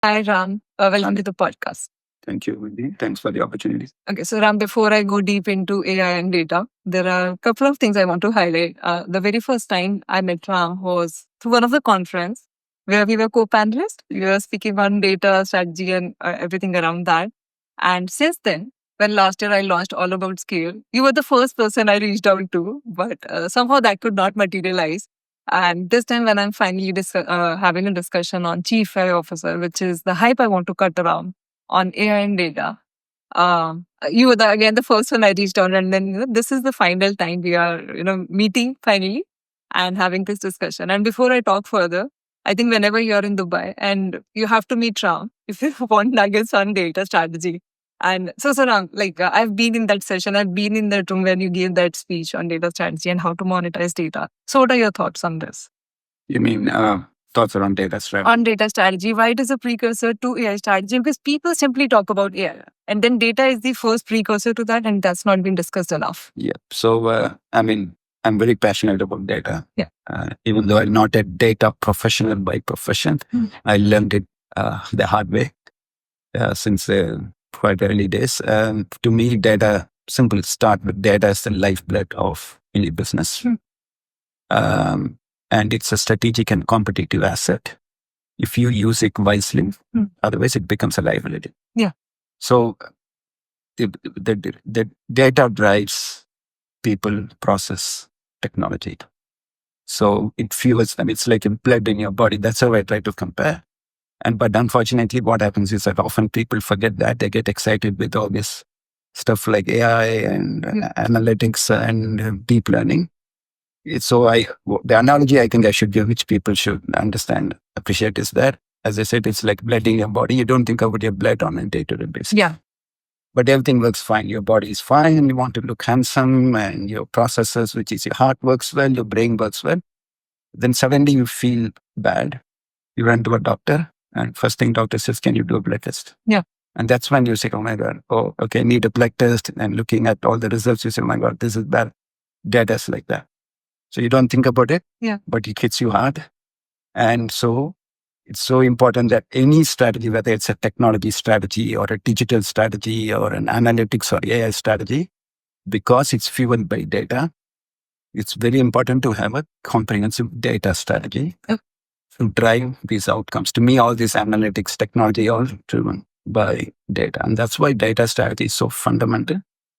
Hi, Ram. Welcome to the podcast. Thank you, Wendy. Thanks for the opportunity. Okay, so Ram, before I go deep into AI and data, there are a couple of things I want to highlight. The very first time I met Ram was through one of the conference where we were co-panelists. We were speaking on data strategy and everything around that. And since then, when last year I launched All About Scale, you were the first person I reached out to, but somehow that could not materialize. And this time, when I'm finally having a discussion on Chief AI Officer, which is the hype I want to cut around on AI and data, you were again the first one I reached out, and then this is the final time we are meeting finally and having this discussion. And before I talk further, I think whenever you're in Dubai and you have to meet Ram if you want nuggets on data strategy. And so Ram, I've been in that session, I've been in that room when you gave that speech on data strategy and how to monetize data. So what are your thoughts on this? You mean thoughts around data strategy? On data strategy, why it is a precursor to AI strategy? Because people simply talk about AI, and then data is the first precursor to that, and that's not been discussed enough. Yeah. So, I'm very passionate about data. Yeah. Even though I'm not a data professional by profession, I learned it the hard way since quite early days. To me, data, simple start with data is the lifeblood of any business. And it's a strategic and competitive asset if you use it wisely. Otherwise, it becomes a liability. Yeah. So the data drives people, process, technology. So it fuels them. It's like a blood in your body. That's how I try to compare. But unfortunately, what happens is that often people forget that. They get excited with all this stuff like AI and analytics and deep learning. The analogy I think I should give, which people should understand, appreciate, is that, as I said, it's like blood in your body. You don't think about your blood on a day-to-day basis. Yeah. But everything works fine. Your body is fine, and you want to look handsome, and your processes, which is your heart, works well, your brain works well. Then suddenly you feel bad. You run to a doctor, and first thing doctor says, "Can you do a blood test?" Yeah. And that's when you say, "Oh my God, oh, okay, need a blood test." And looking at all the results, you say, "Oh my God, this is bad." Data's like that. So you don't think about it, but it hits you hard. And so it's so important that any strategy, whether it's a technology strategy or a digital strategy or an analytics or AI strategy, because it's fueled by data, it's very important to have a comprehensive data strategy to drive these outcomes. To me, all this analytics technology are driven by data. And that's why data strategy is so fundamental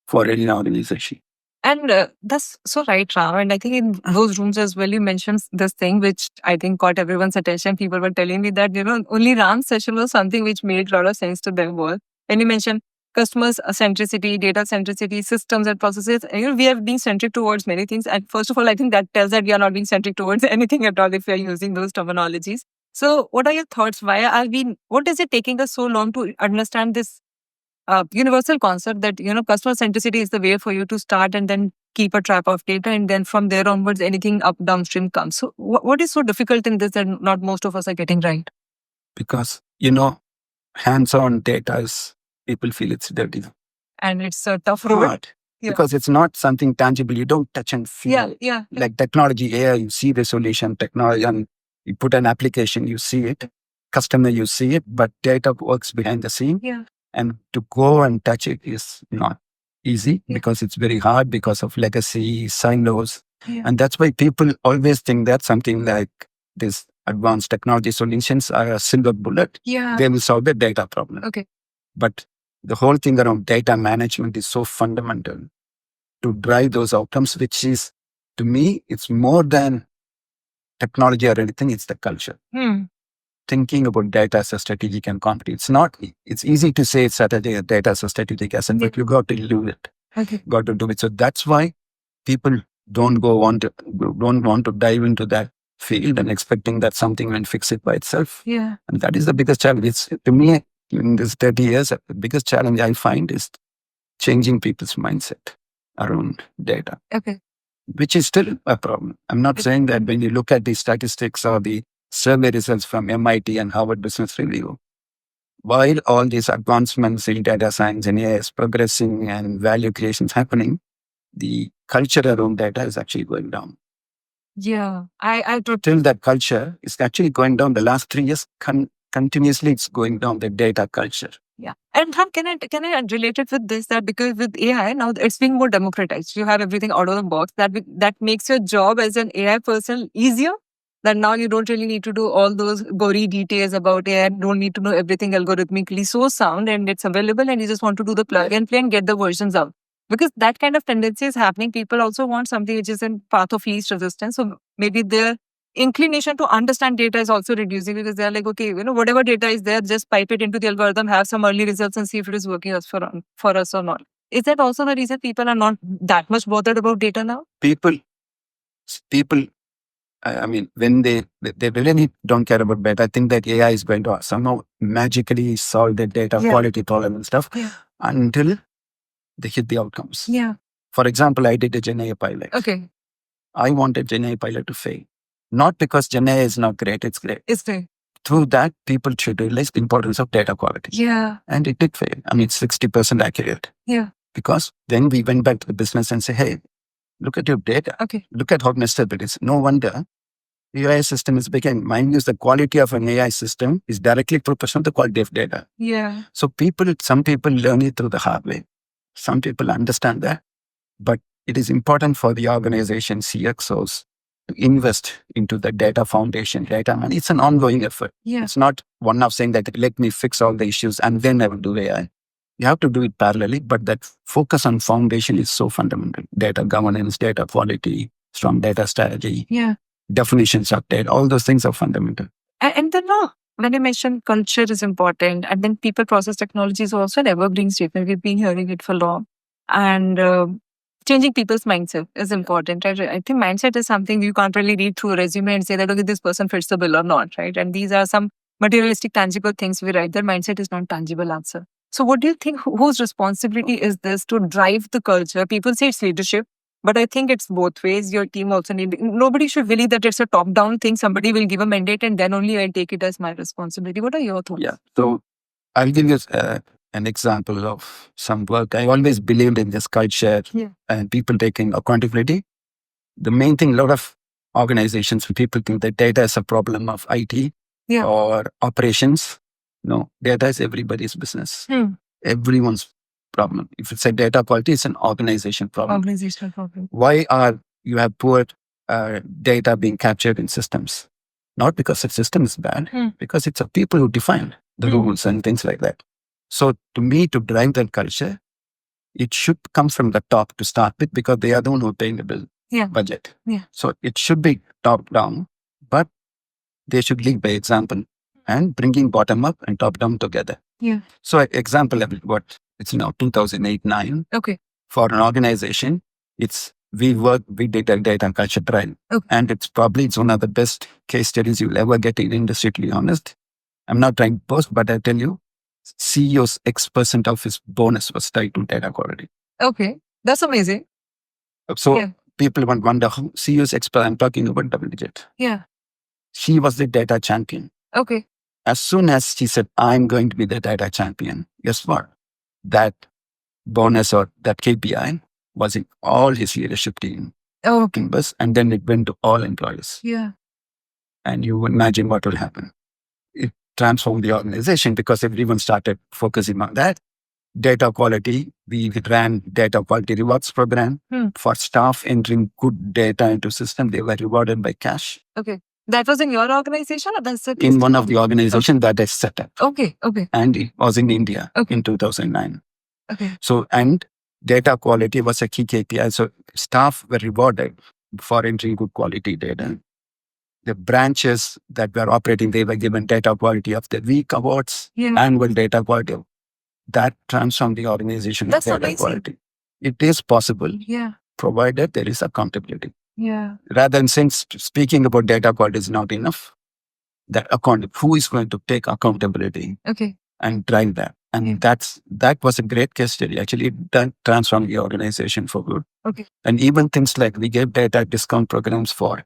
for any organization. And that's so right, Ram. And I think in those rooms as well, you mentioned this thing, which I think caught everyone's attention. People were telling me that, only Ram's session was something which made a lot of sense to them. When you mentioned customers centricity, data centricity, systems and processes, we have been centric towards many things. And first of all, I think that tells that we are not being centric towards anything at all if we are using those terminologies. So what are your thoughts? What is it taking us so long to understand this universal concept that customer centricity is the way for you to start and then keep a track of data, and then from there onwards anything up downstream comes? So what is so difficult in this that not most of us are getting right? Because hands-on data is, people feel it's dirty and it's a tough road. Hard. Because it's not something tangible. You don't touch and feel. Like technology, AI, you see the solution. Technology, and you put an application, you see it. Customer, you see it. But data works behind the scene. And to go and touch it is not easy because it's very hard because of legacy, silos. And that's why people always think that something like this advanced technology solutions are a silver bullet. They will solve the data problem. Okay. But the whole thing around data management is so fundamental to drive those outcomes, which is, to me, it's more than technology or anything, it's the culture. Thinking about data as a strategic and competitive. It's easy to say it's strategic, data as a strategic asset, but you got to do it. Got to do it. So that's why people don't want to dive into that field and expecting that something will fix it by itself. And that is the biggest challenge. It's, to me, in this 30 years, the biggest challenge I find is changing people's mindset around data. Which is still a problem. I'm not saying that when you look at the statistics or the survey results from MIT and Harvard Business Review, while all these advancements in data science and AI is progressing and value creation is happening, the culture around data is actually going down. I Till that culture is actually going down. The last 3 years continuously it's going down the data culture. Yeah. And Ram, can I relate it with this, that because with AI now it's being more democratized. You have everything out of the box. That makes your job as an AI person easier. That now you don't really need to do all those gory details about AI. Don't need to know everything algorithmically so sound, and it's available, and you just want to do the plug and play and get the versions out. Because that kind of tendency is happening. People also want something which is in path of least resistance. So maybe their inclination to understand data is also reducing, because they're like, okay, whatever data is there, just pipe it into the algorithm, have some early results, and see if it is working for us or not. Is that also the reason people are not that much bothered about data now? People, I mean, when they really don't care about data, I think that AI is going to somehow magically solve the data quality problem and stuff until they hit the outcomes. Yeah. For example, I did a Gen AI pilot. Okay. I wanted Gen AI pilot to fail. Not because Gen AI is not great, it's great. It's great. Through that, people should realize the importance of data quality. Yeah. And it did fail. I mean, it's 60% accurate. Yeah. Because then we went back to the business and say, hey, look at your data. Okay. Look at how messed up it is. No wonder the AI system is becoming, mind you, the quality of an AI system is directly proportional to the quality of data. Yeah. So some people learn it through the hard way. Some people understand that. But it is important for the organization, CXOs, to invest into the data foundation, data. And it's an ongoing effort. Yeah. It's not one of saying that let me fix all the issues and then I will do AI. You have to do it parallelly, but that focus on foundation is so fundamental. Data governance, data quality, strong data strategy, definitions of data, all those things are fundamental. And then when you mentioned culture is important, and then people process technology is also an evergreen statement. We've been hearing it for long. And changing people's mindset is important, right? I think mindset is something you can't really read through a resume and say that, okay, this person fits the bill or not, right? And these are some materialistic, tangible things we write. Their mindset is not tangible answer. So what do you think, whose responsibility is this to drive the culture? People say it's leadership, but I think it's both ways. Your team also nobody should believe that it's a top-down thing. Somebody will give a mandate and then only I'll take it as my responsibility. What are your thoughts? Yeah. So I'll give you an example of some work. I always believed in this culture and people taking accountability. The main thing, a lot of organizations, people think that data is a problem of IT or operations. No, data is everybody's business. Everyone's problem. If it's a data quality, it's an organization problem. Organizational problem. Why are you have poor data being captured in systems? Not because the system is bad, because it's the people who define the rules and things like that. So to me, to drive that culture, it should come from the top to start with, because they are the one who are paying the bill budget. So it should be top down, but they should lead by example and bringing bottom up and top down together. So example of what it's now 2008-9. Okay. For an organization, we did a data and culture trial. And it's one of the best case studies you'll ever get in industry, to be honest. I'm not trying to boast, but I tell you, CEO's X% of his bonus was tied to data quality. Okay. That's amazing. So people wonder how CEO's X%, I'm talking about double digit. Yeah. He was the data champion. Okay. As soon as he said, I'm going to be the data champion, guess what? That bonus or that KPI was in all his leadership team members, and then it went to all employees. Yeah. And you imagine what will happen. It transformed the organization because everyone started focusing on that. Data quality, we ran data quality rewards program for staff entering good data into system. They were rewarded by cash. Okay. That was in your organization, or that's in one of the organizations that I set up. Okay. And it was in India in 2009. Okay. So, and data quality was a key KPI. So staff were rewarded for entering good quality data. The branches that were operating, they were given data quality of the week awards, annual data quality. That transformed the organization. That's data amazing. Quality. It is possible, provided there is accountability. Rather than saying speaking about data quality is not enough, that who is going to take accountability and drive that? And that was a great case study. Actually, it transformed the organization for good. And even things like we gave data discount programs for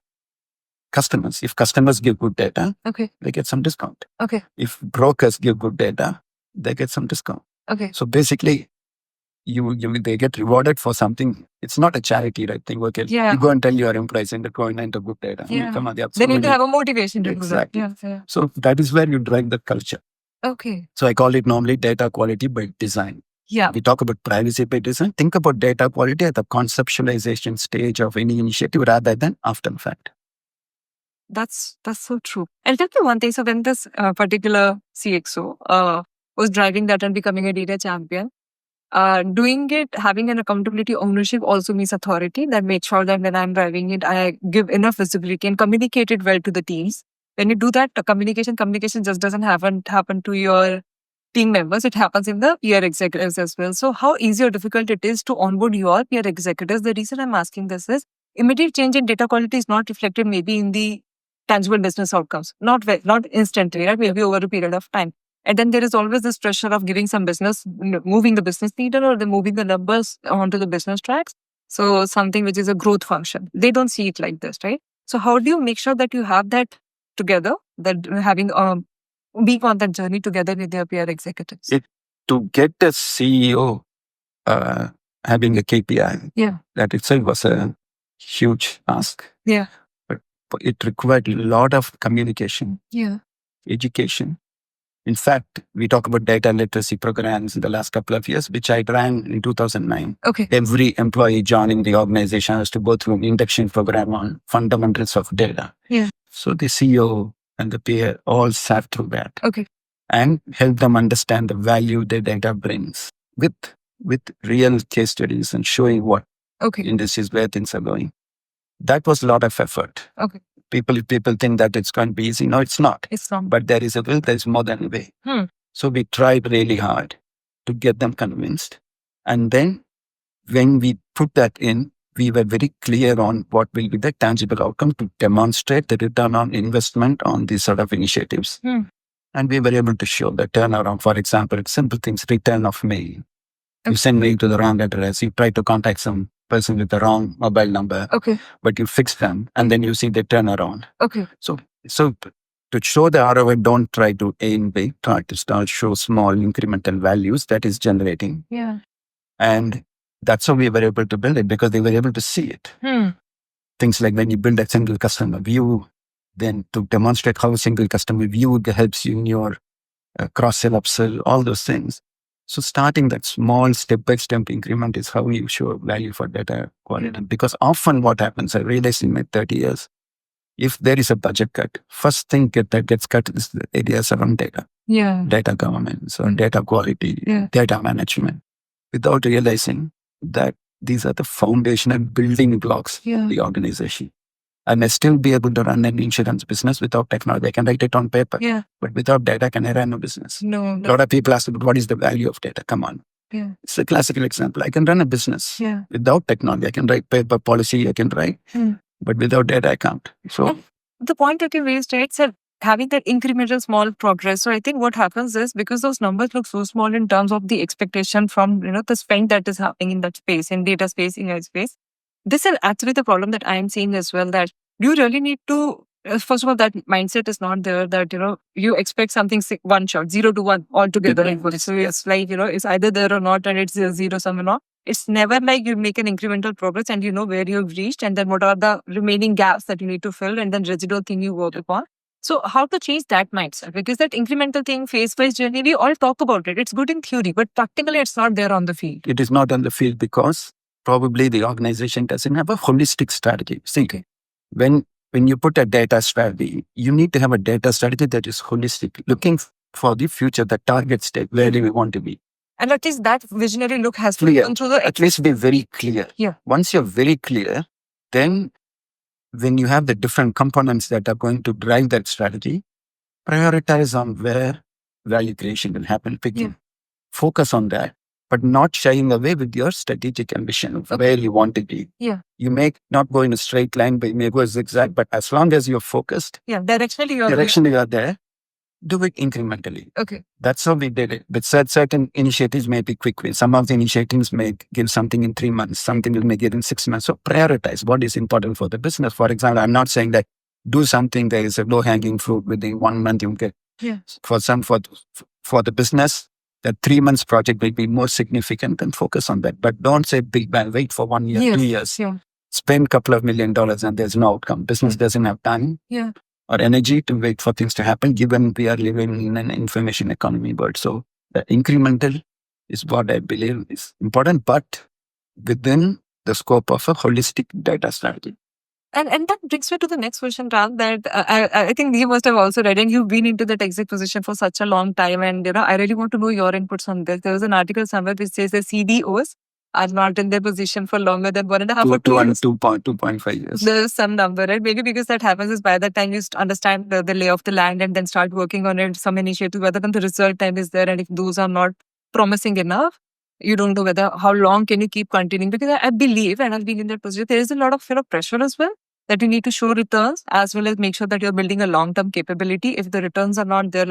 customers. If customers give good data, they get some discount. If brokers give good data, they get some discount. So basically, they get rewarded for something. It's not a charity, right? Thing. Okay, you go and tell your employees and go and enter good data. I mean, come on, they need to have a motivation to do that. So that is where you drive the culture. Okay. So I call it normally data quality by design. Yeah. We talk about privacy by design. Think about data quality at the conceptualization stage of any initiative rather than after the fact. That's so true. I'll tell you one thing. So when this particular CXO was driving that and becoming a data champion, doing it, having an accountability ownership also means authority that makes sure that when I'm driving it, I give enough visibility and communicate it well to the teams. When you do that, communication just doesn't happen to your team members. It happens in the peer executives as well. So how easy or difficult it is to onboard your peer executives? The reason I'm asking this is immediate change in data quality is not reflected maybe in the tangible business outcomes, not instantly, right? Maybe over a period of time. And then there is always this pressure of giving some business, moving the business needle or moving the numbers onto the business tracks. So something which is a growth function. They don't see it like this, right? So how do you make sure that you have that together, that having being on that journey together with their peer executives? To get a CEO having a KPI, that itself was a huge ask. Yeah. But it required a lot of communication, education. In fact, we talk about data literacy programs in the last couple of years, which I ran in 2009. Okay. Every employee joining the organization has to go through an induction program on fundamentals of data. Yeah. So the CEO and the peer all sat through that. Okay. And help them understand the value their data brings with real case studies and showing what industries where things are going. That was a lot of effort. Okay. People think that it's going to be easy. No, it's not. It's not. But there is a will, there's more than a way. So we tried really hard to get them convinced. And then when we put that in, we were very clear on what will be the tangible outcome to demonstrate the return on investment on these sort of initiatives. And we were able to show the turnaround. For example, simple things, return of mail. You send mail to the wrong address. You try to contact some person with the wrong mobile number. But you fix them and then you see the turnaround. So to show the ROI, don't try to aim big. Try to start show small incremental values that is generating. And that's how we were able to build it because they were able to see it. Things like when you build a single customer view, then to demonstrate how a single customer view helps you in your cross-sell, upsell, all those things. So starting that small step-by-step increment is how you show value for data quality. Because often what happens, I realized in my 30 years, if there is a budget cut, first thing that gets cut is the areas around data. Data governance or data quality, data management, without realizing that these are the foundational building blocks of the organization. I may still be able to run an insurance business without technology. I can write it on paper. But without data, can I run a business? No. A lot of people ask, what is the value of data? Come on. It's a classical example. I can run a business without technology. I can write paper policy, I can write. But without data, I can't. So the point that you raised, right, sir, having that incremental small progress. So I think what happens is because those numbers look so small in terms of the expectation from, the spend that is happening in that space, in data space, in AI space. This is actually the problem that I am seeing as well, that you really need to, first of all, that mindset is not there that, you expect something one shot, 0 to 1 altogether. So it's like, it's either there or not and it's a zero sum or not. It's never like you make an incremental progress and you know where you've reached and then what are the remaining gaps that you need to fill and then residual thing you work upon. So how to change that mindset? Because that incremental thing, phase-wise journey, we all talk about it. It's good in theory, but practically it's not there on the field. It is not on the field because probably the organization doesn't have a holistic strategy. See, when you put a data strategy, you need to have a data strategy that is holistic, looking for the future, the target state, where do we want to be. And at least that visionary look has to come through at least be very clear. Once you're very clear, then when you have the different components that are going to drive that strategy, prioritize on where value creation will happen. Focus on that, but not shying away with your strategic ambition of where you want to be. You may not go in a straight line, but you may go zigzag, but as long as you're focused, directionally you are there, do it incrementally. That's how we did it. But certain initiatives may be quick wins. Some of the initiatives may give something in 3 months, something will make it in 6 months. So prioritize what is important for the business. For example, I'm not saying that do something that is a low-hanging fruit within 1 month you get. For the business, That 3 months project will be more significant and focus on that. But don't say big bang, wait for 1 year, Yes, 2 years. yeah. Spend a couple of $1 million and there's no outcome. Business doesn't have time or energy to wait for things to happen, given we are living in an information economy world. So the incremental is what I believe is important, but within the scope of a holistic data strategy. And that brings me to the next question, Ram, that I think you must have also read, and you've been into that exec position for such a long time. And I really want to know your inputs on this. There was an article somewhere which says the CDOs are not in their position for longer than 1.5 or 2 years. 2.5 years. There's some number, right? Maybe because that happens is by the time you understand the lay of the land and then start working on it, some initiative, whether the result time is there, and if those are not promising enough, you don't know whether how long can you keep continuing. Because I believe, and I've been in that position, there is a lot of pressure as well, that you need to show returns as well as make sure that you're building a long-term capability. If the returns are not there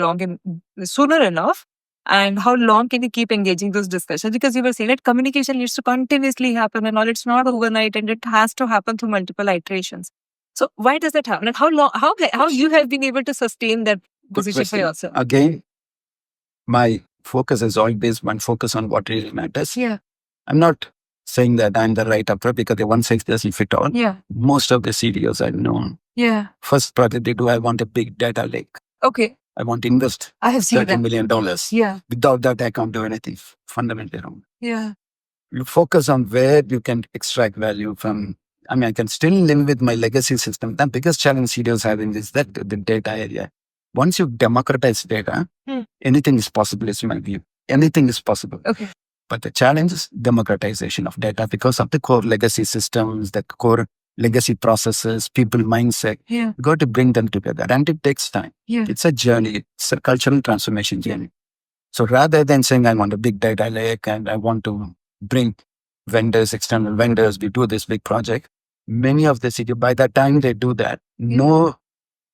sooner enough, and how long can you keep engaging those discussions? Because you were saying that communication needs to continuously happen and all. It's not overnight, and it has to happen through multiple iterations. So why does that happen? And how long? How you have been able to sustain that position for yourself? Again, my focus is always one focus on what really matters. Yeah. I'm not saying that I'm the right approach because the one size doesn't fit all. Yeah. Most of the CDOs I know. Yeah. First project they do, I want a big data lake. Okay. I want to invest I have seen $30 million. Yeah. Without that, I can't do anything fundamentally wrong. Yeah. You focus on where you can extract value from. I mean, I can still live with my legacy system. The biggest challenge CDOs having is that the data area. Once you democratize data, anything is possible, is my view. Anything is possible. Okay. But the challenge is democratization of data because of the core legacy systems, the core legacy processes, people mindset. Yeah. You got to bring them together. And it takes time. Yeah. It's a journey. It's a cultural transformation journey. So rather than saying I want a big data lake and I want to bring vendors, external vendors, we do this big project, many of the CDO, by the time they do that,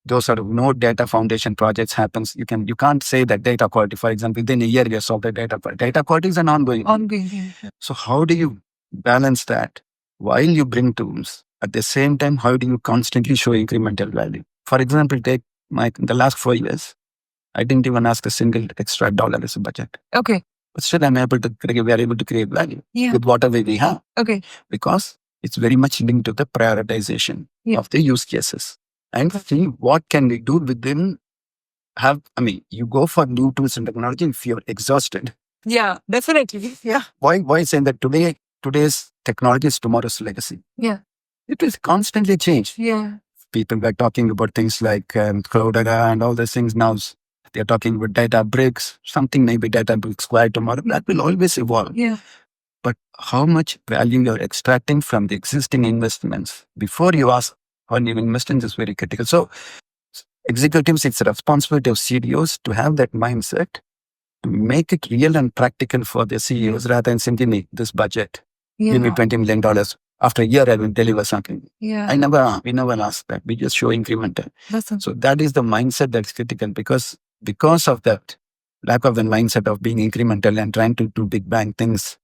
those sort of no data foundation projects happens. You can't say that data quality, for example, within a year you solve the data quality. Data quality is an ongoing. So how do you balance that while you bring tools? At the same time, how do you constantly show incremental value? For example, take the last 4 years, I didn't even ask a single extra dollar as a budget. Okay. But still we are able to create value with whatever we have. Okay. Because it's very much linked to the prioritization of the use cases. And see what can we do within you go for new tools and technology if you're exhausted. Yeah, definitely. Yeah. Why saying that today's technology is tomorrow's legacy? Yeah. It will constantly change. Yeah. People were talking about things like Cloudera and all those things. Now they're talking about data bricks, something maybe data bricks Square tomorrow. That will always evolve. Yeah. But how much value you're extracting from the existing investments before you ask on your investments is very critical. So executives, it's a responsibility of CDOs to have that mindset to make it real and practical for the CEOs rather than simply this budget. Give me $20 million. After a year, I will deliver something. Yeah. We never ask that. We just show incremental. So that is the mindset that's critical because of that lack of the mindset of being incremental and trying to do big bang things,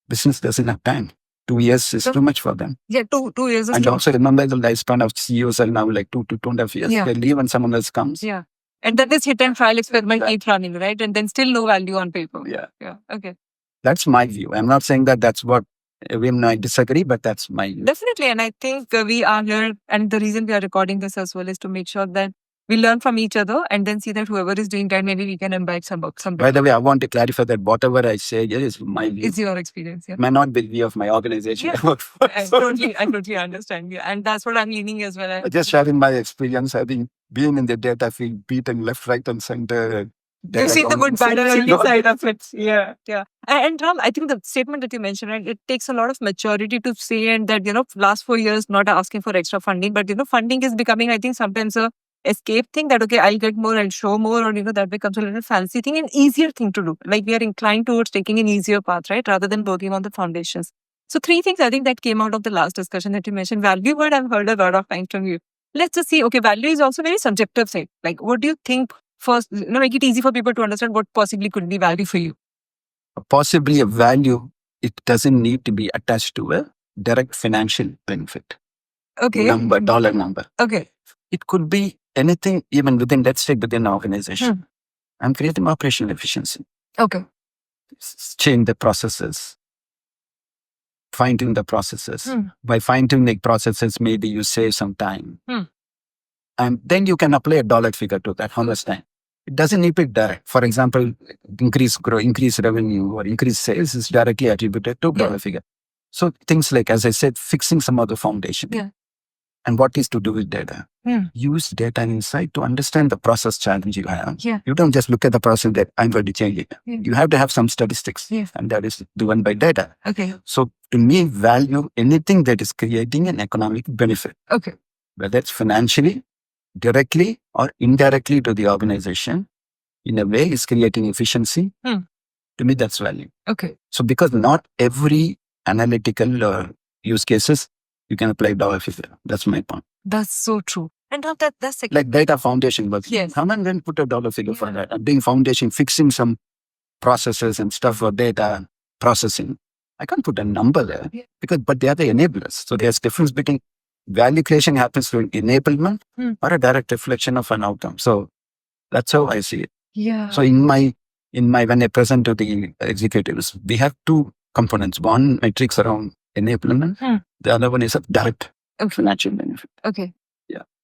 business doesn't have time. 2 years is too much for them. Yeah, 2 years is and too also remember the lifespan of CEOs are now like 2 to 2.5 years. Yeah. They leave when someone else comes. Yeah. And then this hit and trial experiment keeps running, right? And then still no value on paper. Yeah. Yeah. Okay. That's my view. I'm not saying that that's what I disagree, but that's my view. Definitely. And I think we are here, and the reason we are recording this as well is to make sure that we learn from each other and then see that whoever is doing that, maybe we can imbibe some. By the way, I want to clarify that whatever I say here is my view. It's your experience. Yeah. It may not be the view of my organization. Yeah. I totally understand you. And that's what I'm leaning as well. Just sharing my experience, having been in the data field, beaten left, right, and center. You see the good, bad, and ugly side of it. Yeah, yeah. And Ram, I think the statement that you mentioned, right, it takes a lot of maturity to say, and that, last 4 years not asking for extra funding, but, funding is becoming, I think, sometimes a escape thing that, okay, I'll get more, I'll show more, or, that becomes a little fancy thing, an easier thing to do. Like we are inclined towards taking an easier path, right, rather than working on the foundations. So 3 things I think that came out of the last discussion that you mentioned. Value word I've heard a lot of times from you. Let's just see, okay, value is also very subjective thing. Like, what do you think? First, make it easy for people to understand what possibly could be value for you. Possibly a value, it doesn't need to be attached to a direct financial benefit. Okay. Dollar number. Okay. It could be anything, even within, let's take within an organization. I'm creating operational efficiency. Okay. change the processes, fine tune the processes. By fine tuning processes, maybe you save some time. And then you can apply a dollar figure to that. How much time? It doesn't need to be direct. For example, increase revenue or increase sales is directly attributed to dollar figure. So things like, as I said, fixing some of the foundation. And what is to do with data? Use data and insight to understand the process challenge you have. You don't just look at the process that I'm going to change it. You have to have some statistics, and that is driven by data. So to me, value anything that is creating an economic benefit. Whether it's financially, directly or indirectly to the organization, in a way is creating efficiency. To me, that's value. So because not every analytical use cases, you can apply dollar figure. That's my point. That's so true. And that's like data foundation work. Someone then put a dollar figure for that. I'm doing foundation, fixing some processes and stuff for data processing. I can't put a number there but they are the enablers. So there's difference between value creation happens through enablement or a direct reflection of an outcome. So that's how I see it. So in my when I present to the executives, we have two components. One metrics around enablement. The other one is a direct financial benefit.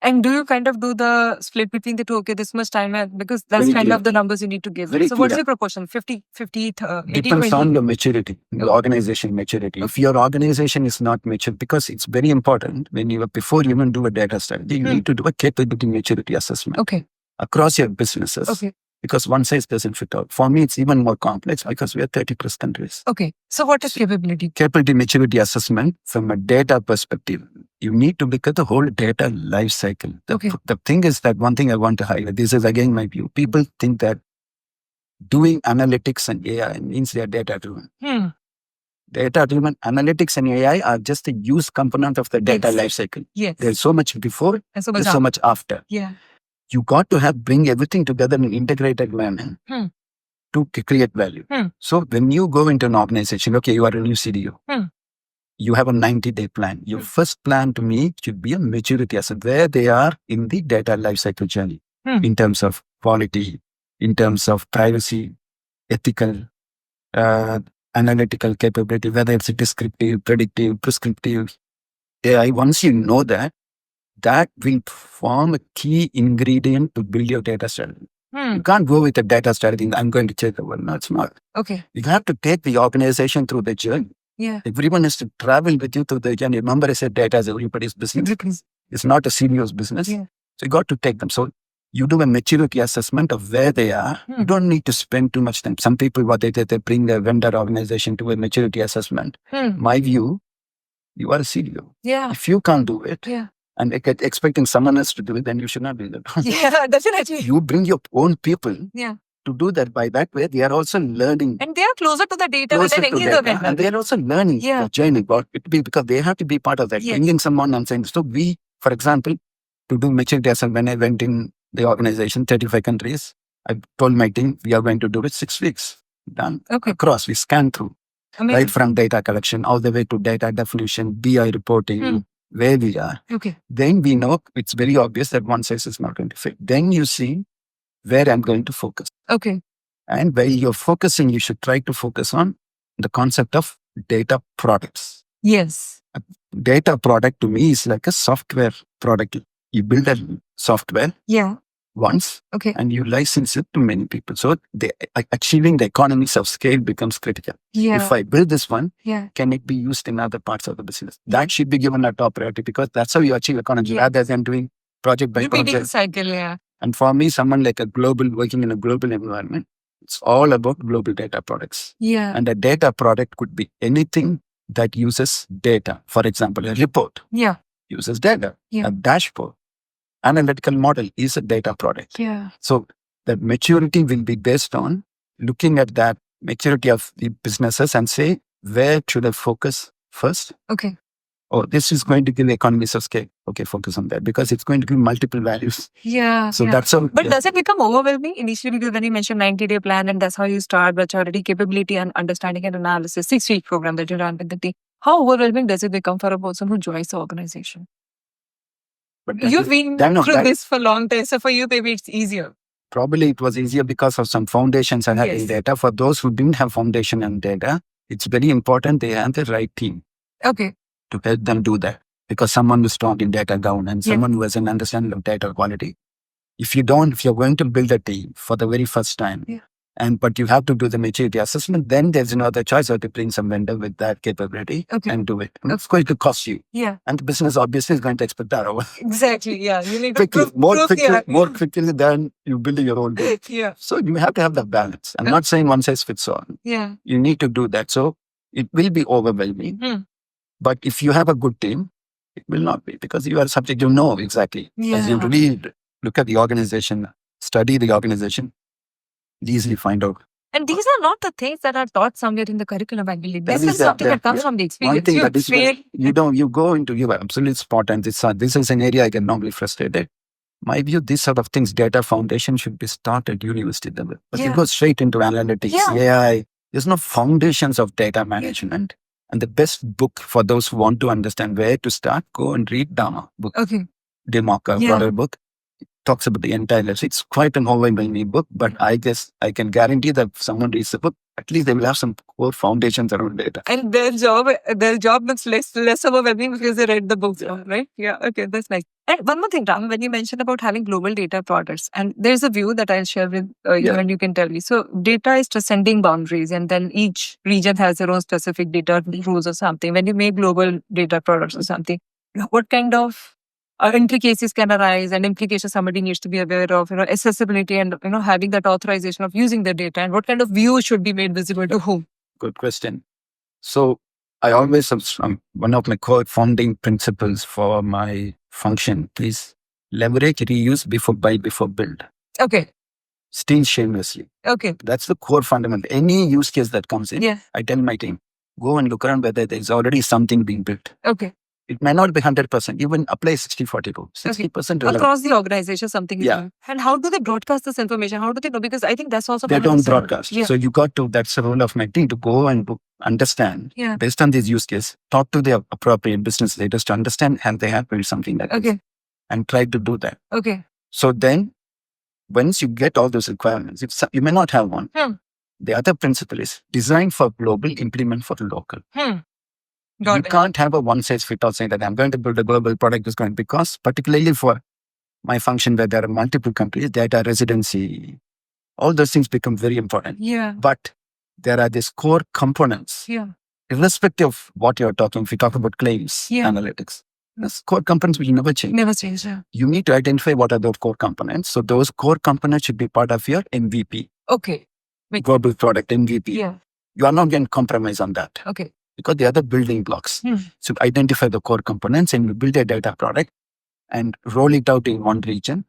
And do you kind of do the split between the two? This much time, because that's Very kind clear. of the numbers you need to give. Very So what's clear. the proportion? 50, 80, Depends 20? on the maturity, the organization maturity. If your organization is not mature, because it's very important when before you even do a data strategy, you need to do a capability maturity assessment across your businesses. Because one size doesn't fit all. For me, it's even more complex because we are 30 plus countries. So what is capability? Capability maturity assessment from a data perspective. You need to look at the whole data life cycle. The thing is that one thing I want to highlight, this is again my view. People think that doing analytics and AI means they are data-driven. Data-driven analytics and AI are just a use component of the data life cycle. There's so much before, and there's so much after. You got to bring everything together in an integrated manner to create value. So when you go into an organization, okay, you are a new CDO. You have a 90-day plan. Your first plan to me should be a maturity assessment, where they are in the data lifecycle journey in terms of quality, in terms of privacy, ethical, analytical capability, whether it's descriptive, predictive, prescriptive. AI, once you know that will form a key ingredient to build your data strategy. You can't go with a data strategy, I'm going to change the world. No, it's not. You have to take the organization through the journey. Everyone has to travel with you through the journey. Remember, I said data is everybody's business. It's not a CEO's business. So you got to take them. So you do a maturity assessment of where they are. You don't need to spend too much time. Some people, what they bring their vendor organization to a maturity assessment. My view, you are a CEO. If you can't do it, and expecting someone else to do it, then you should not do that. Definitely. You bring your own people to do that. By that way, they are also learning. And they are closer to the data than any other vendor. And they are also learning the journey about it, because they have to be part of that. Bringing someone and saying, so we, for example, to do maturity assessment, when I went in the organization, 35 countries, I told my team, we are going to do it 6 weeks. Done. Across, we scan through. Right from data collection all the way to data definition, BI reporting, where we are. Then we know it's very obvious that one size is not going to fit. Then you see where I'm going to focus. And while you're focusing, you should try to focus on the concept of data products. A data product to me is like a software product. You build a software once and you license it to many people. So achieving the economies of scale becomes critical. If I build this one, can it be used in other parts of the business? That should be given a top priority, because that's how you achieve economies rather than doing project by project. Cycle, And for me, someone like working in a global environment, it's all about global data products. And a data product could be anything that uses data. For example, a report uses data. A dashboard, analytical model is a data product. So the maturity will be based on looking at that maturity of the businesses and say, where should I focus first? Oh, this is going to give economies of scale. Focus on that, because it's going to give multiple values. So that's how. But does it become overwhelming initially? Because when you mentioned 90-day plan and that's how you start maturity, capability and understanding and analysis, 6-week program that you run with the team. How overwhelming does it become for a person who joins the organization? You've been through this for a long time, so for you, maybe it's easier. Probably it was easier because of some foundations and having Yes. data. For those who didn't have foundation and data, it's very important they have the right team Okay. to help them do that. Because someone who's strong in data governance, Yeah. someone who has an understanding of data quality. If you're going to build a team for the very first time, Yeah. but you have to do the maturity assessment, then there's no other choice or to bring some vendor with that capability Okay. and do it. And it's going to cost you. Yeah. And the business obviously is going to expect that over. Exactly. Yeah. You need to quickly, prove, yeah. more quickly than you build your own team. Yeah. So you have to have that balance. I'm not saying one size fits all. Yeah. You need to do that. So it will be overwhelming. But if you have a good team, it will not be, because you are subject to know exactly. As you Yeah. read, look at the organization, study the organization, easily find out. And these are not the things that are taught somewhere in the curriculum, I believe. That This is is something that comes from the one experience. thing You that is fail. you go into your absolute spot, and this is an area I get normally frustrated. My view, these sort of things, data foundation should be started at university level. But you Yeah. go straight into analytics, Yeah. AI. There's no foundations of data management. And the best book for those who want to understand where to start, go and read Dharma book. Okay. Demarca, Yeah. broader book. It talks about the entire life. It's quite an overwhelming book, but I guess I can guarantee that if someone reads the book, at least they will have some core foundations around data. And their job looks less overwhelming because they read the books, right? Yeah. Okay, that's nice. And one more thing, Ram, when you mentioned about having global data products, and there's a view that I'll share with you, and you can tell me. So data is transcending boundaries, and then each region has their own specific data rules or something. When you make global data products or something, what kind of intricacies can arise and implications somebody needs to be aware of, accessibility and, having that authorization of using the data, and what kind of view should be made visible to whom? Good question. So I always have one of my core founding principles for my function is leverage, reuse, buy before build. Okay. Steal shamelessly. Okay. That's the core fundamental. Any use case that comes in, I tell my team, go and look around whether there's already something being built. Okay. It may not be 100%, even apply 60-40 rule. 60% relevant. Across the organization, something is doing. And how do they broadcast this information? How do they know? Because I think that's also they don't broadcast. So you got to, that's the role of my team, to go and understand based on these use case, talk to the appropriate business leaders to understand, and they have built something like this, and try to do that. Okay. So then, once you get all those requirements, you may not have one. The other principle is design for global, implement for local. You can't have a one size fit all saying that I'm going to build a global product, because particularly for my function where there are multiple countries, data residency, all those things become very important. Yeah. But there are these core components. Yeah. Irrespective of what you're talking, if you talk about claims, analytics, those core components will never change. Never change. Yeah. You need to identify what are those core components. So those core components should be part of your MVP. Okay. Global product MVP. Yeah. You are not going to compromise on that. Okay. Because the other building blocks. So identify the core components and you build a data product and roll it out in one region.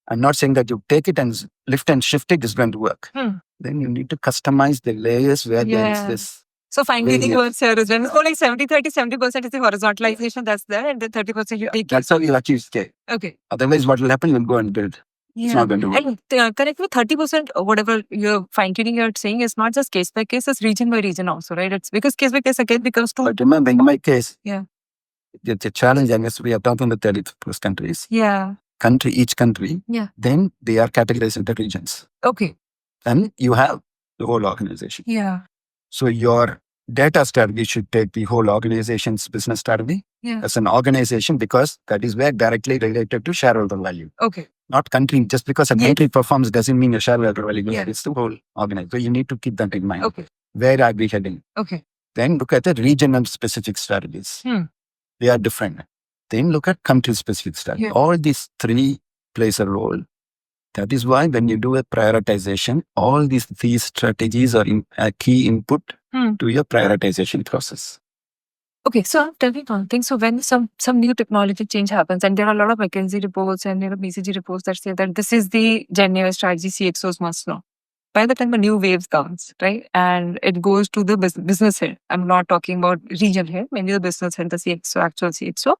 I'm not saying that you take it and lift and shift it is going to work. Then you need to customize the layers where there is this. So fine-tuning works here as well. So like 70% is the horizontalization that's there, and then 30% you take. That's how you achieve scale. Okay. Otherwise, what will happen? You'll go and build. It's not going to work. And correct me, 30%, whatever you're fine-tuning you're saying is not just case by case, it's region by region also, right? It's because case by case again becomes too. But remember, in my case, it's a challenge, and we are talking the 30 plus countries. Yeah. Each country. Yeah. Then they are categorized into regions. Okay. And you have the whole organization. Yeah. So your data strategy should take the whole organization's business strategy as an organization, because that is where directly related to shareholder value. Okay. Not country. Just because a country performs doesn't mean a shareholder value. It's the whole organization. So you need to keep that in mind. Okay. Where are we heading? Okay. Then look at the regional specific strategies. They are different. Then look at country specific strategy. All these three plays a role. That is why when you do a prioritization, all these three strategies are a key input to your prioritization process. Okay, so tell me one thing. So when some new technology change happens, and there are a lot of McKinsey reports and BCG reports that say that this is the genuine strategy CXOs must know. By the time a new wave comes, right, and it goes to the business head, I'm not talking about regional head, maybe the business head, the CXO, actual CXO.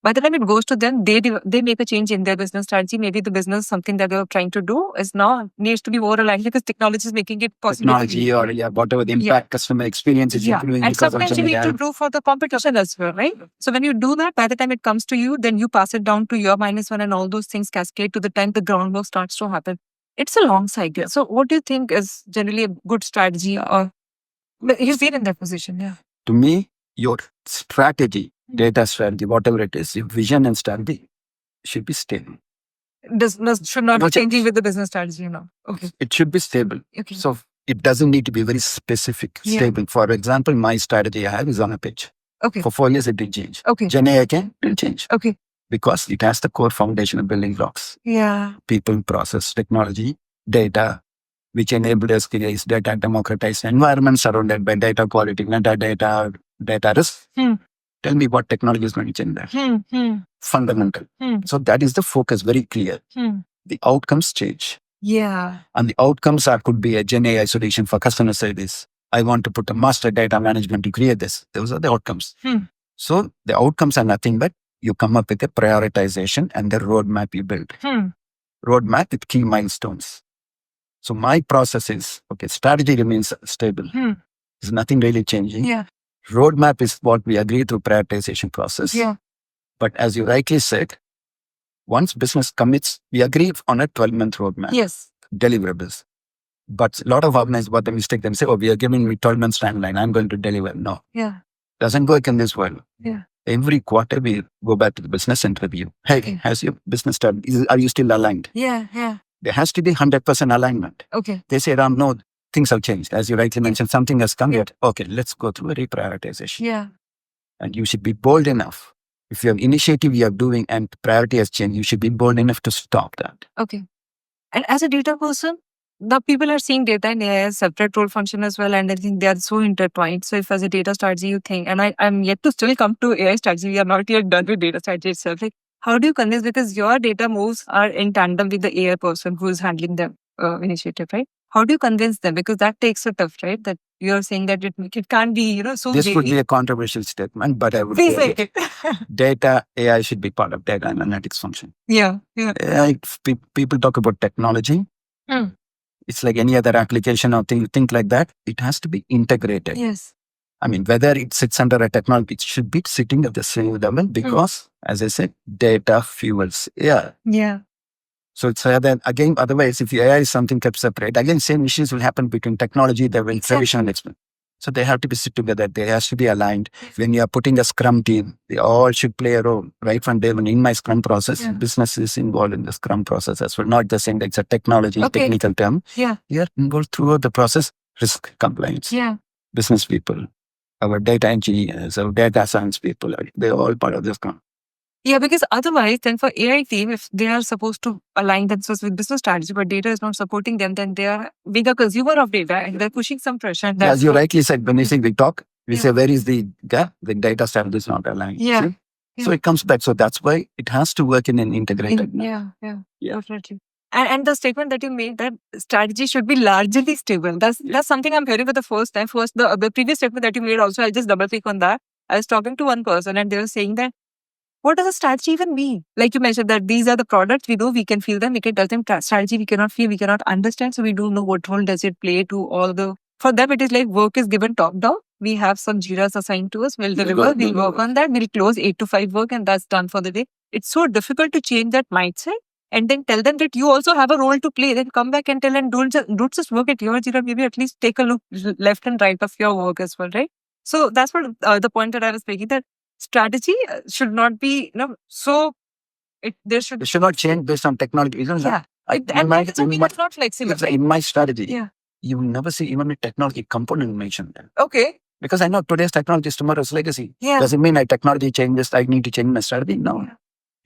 By the time it goes to them, they make a change in their business strategy. Maybe the business, something that they're trying to do is now needs to be more aligned because technology is making it possible. Technology or whatever the impact customer experience is improving. And because sometimes of you need to AI. do for the competition as well, right? So when you do that, by the time it comes to you, then you pass it down to your -1 and all those things cascade to the time the groundwork starts to happen. It's a long cycle. So what do you think is generally a good strategy? Or you've been in that position, yeah. To me, your strategy, data strategy, whatever it is, your vision and strategy should be stable. Should not No be changing change. with the business strategy, Okay. It should be stable. Okay. So it doesn't need to be very specific, Yeah. stable. For example, my strategy I have is on a page. Okay. For 4 years, it didn't change. Okay. Gen AI will change. Okay. Because it has the core foundational building blocks. Yeah. People, process, technology, data, which enabled us create data democratized environment surrounded by data quality, metadata, data risk. Tell me what technology is going to change that. Fundamental. So that is the focus, very clear. The outcomes change. Yeah. And the outcomes could be a Gen AI solution for customer service. I want to put a master data management to create this. Those are the outcomes. So the outcomes are nothing but you come up with a prioritization and the roadmap you build. Roadmap with key milestones. So my process is, okay, strategy remains stable. There's nothing really changing. Yeah. Roadmap is what we agree through prioritization process. Yeah. But as you rightly said, once business commits, we agree on a 12-month roadmap. Yes. Deliverables. But a lot of organizations, what the mistake, they say, oh, we are giving me 12 months timeline. I'm going to deliver. No. Yeah. Doesn't work in this world. Yeah. Every quarter, we go back to the business and review. Hey, has your business started? Are you still aligned? Yeah. Yeah. There has to be 100% alignment. Okay. They say, Ram, no, things have changed. As you rightly mentioned, something has come yet. Okay, let's go through a reprioritization. Yeah. And you should be bold enough. If you have initiative you are doing and priority has changed, you should be bold enough to stop that. Okay. And as a data person, the people are seeing data and AI as separate role function as well. And I think they are so intertwined. So if as a data strategy you think, and I'm yet to still come to AI strategy, we are not yet done with data strategy itself. Like, how do you convince? Because your data moves are in tandem with the AI person who is handling the initiative, right? How do you convince them? Because that takes a tough, right? That you're saying that it can't be, so this would be a controversial statement, but I would say it. data, AI should be part of data analytics function. Yeah. Yeah. AI, people talk about technology. It's like any other application or think like that. It has to be integrated. Yes. I mean, whether it sits under a technology, it should be sitting at the same level because, as I said, data fuels AI. Yeah. So it's again, otherwise, if the AI is something kept separate, again, same issues will happen between technology, there will traditional expert. So they have to be sit together. They has to be aligned. When you are putting a Scrum team, they all should play a role right from day one. In my Scrum process, business is involved in the Scrum process as well. Not just saying that it's a technology, technical term. Yeah. You are involved throughout the process. Risk compliance. Yeah. Business people, our data engineers, our data science people, they're all part of this Scrum. Yeah, because otherwise, then for AI team, if they are supposed to align themselves with business strategy, but data is not supporting them, then they are being a consumer of data and they're pushing some pressure. And as you rightly said, when we say we talk, we say, where is the gap? The data strategy is not aligned. Yeah. So it comes back. So that's why it has to work in an integrated. Yeah, definitely. And the statement that you made that strategy should be largely stable. That's something I'm hearing for the first time. First, the previous statement that you made also, I'll just double click on that. I was talking to one person and they were saying that, what does a strategy even mean? Like you mentioned that these are the products we know, we can feel them, we can tell them strategy, we cannot feel, we cannot understand. So we don't know what role does it play to all the, for them it is like work is given top down. We have some Jiras assigned to us, we'll deliver, we'll work on that, we'll close 8 to 5 work and that's done for the day. It's so difficult to change that mindset and then tell them that you also have a role to play. Then come back and tell and don't just work at your Jira, maybe at least take a look left and right of your work as well, right? So that's what the point that I was making, that strategy should not be, it should not change based on technology. It's not flexible. In my strategy, you will never see even a technology component mentioned there. Okay. Because I know today's technology is tomorrow's legacy. Does it mean technology changes, I need to change my strategy? No.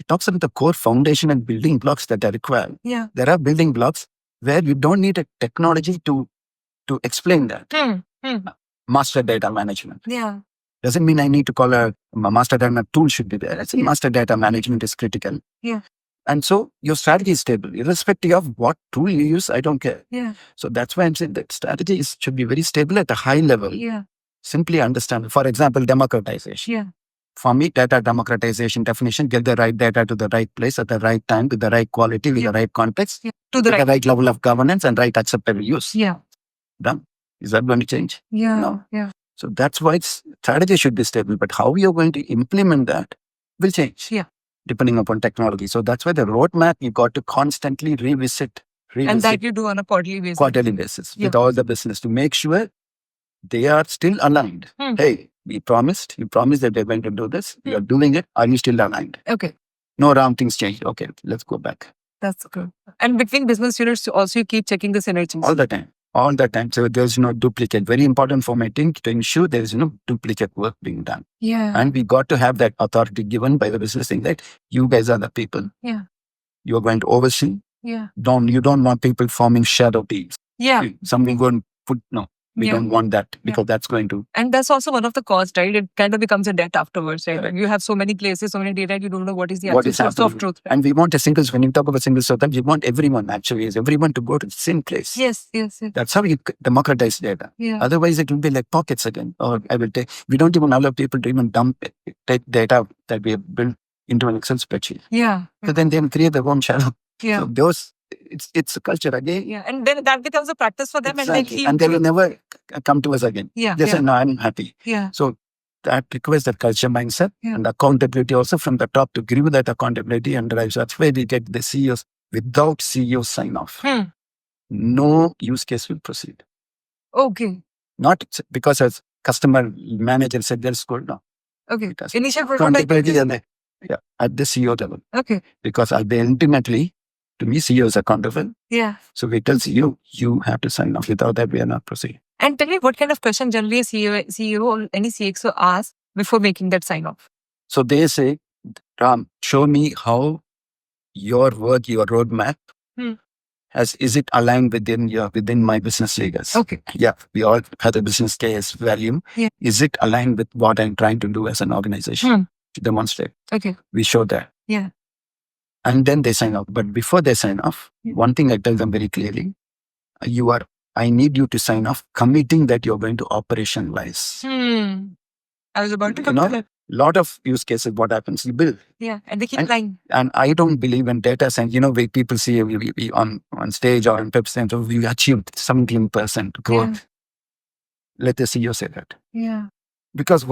It talks about the core foundation and building blocks that are required. Yeah. There are building blocks where you don't need a technology to explain that. Master data management. Yeah. Doesn't mean I need to call a master data tool should be there. I think master data management is critical. Yeah. And so your strategy is stable. Irrespective of what tool you use, I don't care. Yeah. So that's why I'm saying that strategy should be very stable at a high level. Yeah. Simply understand. For example, democratization. Yeah. for me, data democratization definition, get the right data to the right place at the right time, with the right quality, with the right context, to with the the right. right level of governance and right acceptable use. Yeah. Done. Is that going to change? Yeah. No. Yeah. So that's why strategy should be stable, but how we are going to implement that will change. Yeah. Depending upon technology. So that's why the roadmap you got to constantly revisit And that you do on a quarterly basis. With all the business to make sure they are still aligned. Hey, you promised that they're going to do this. You are doing it. Are you still aligned? Okay. No, wrong things changed. Okay, let's go back. That's good. And between business units, also you keep checking the synergies. All the time. All the time. So there's no duplicate. Very important for my team to ensure there is no duplicate work being done. Yeah. And we got to have that authority given by the business thing that you guys are the people. Yeah. You're going to oversee. Yeah. You don't want people forming shadow teams. Yeah. Something going to put, no. We don't want that because that's going to. And that's also one of the costs, right? It kind of becomes a debt afterwards, right? You have so many places, so many data, you don't know what is the actual source of truth. Right? And we want when you talk about single source, we want everyone to go to the same place. Yes. That's how we democratize data. Yeah. Otherwise, it will be like pockets again. Or we don't even allow people to even take data that we have built into an Excel spreadsheet. Yeah. So then they create their own channel. Yeah. So those. It's a culture again. Yeah, and then that becomes a practice for them, exactly. And they will never come to us again. Yeah, they say, no, I'm happy. Yeah. So that requires that culture mindset and accountability also from the top to give that accountability and drive. So that's where we get the CEOs without CEO sign off. No use case will proceed. Okay. Not because as customer manager said that's good. No. Okay. Because initial accountability at the CEO level. Okay. Because ultimately, to me, CEO is accountable. Yeah. So we tell CEO, you have to sign off. Without that, we are not proceeding. And tell me, what kind of question generally a CEO or any CXO asks before making that sign off? So they say, Ram, show me how your work, your roadmap, is it aligned within my business figures? Okay. Yeah, we all have a business case value. Yeah. Is it aligned with what I'm trying to do as an organization? To demonstrate. Okay. We show that. Yeah. And then they sign off. But before they sign off, one thing I tell them very clearly, I need you to sign off committing that you're going to operationalize. I was about to come to that. Lot of use cases, what happens, you build. Yeah, and they keep lying. And I don't believe in data science. We people see we on stage or in websites, so we achieved 17% growth. Yeah. Let the CEO say that. Yeah. Because